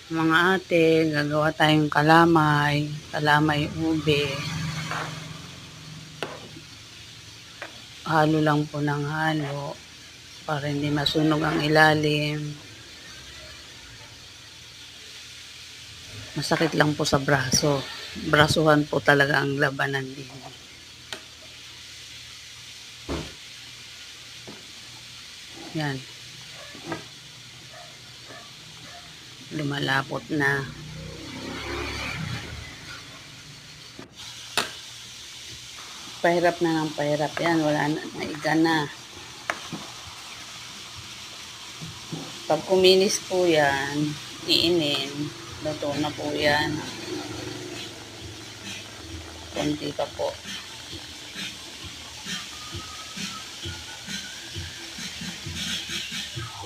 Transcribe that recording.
Mga ate, gagawa tayong kalamay, kalamay ube. Halo lang po ng halo para hindi masunog ang ilalim. Masakit lang po sa braso. Brasuhan po talaga ang labanan din. Yan. Lumalapot na. Pahirap na ng pahirap yan. Wala na, naiga na. Pag kuminis po yan, iinin. Luto na po yan. Konti pa po.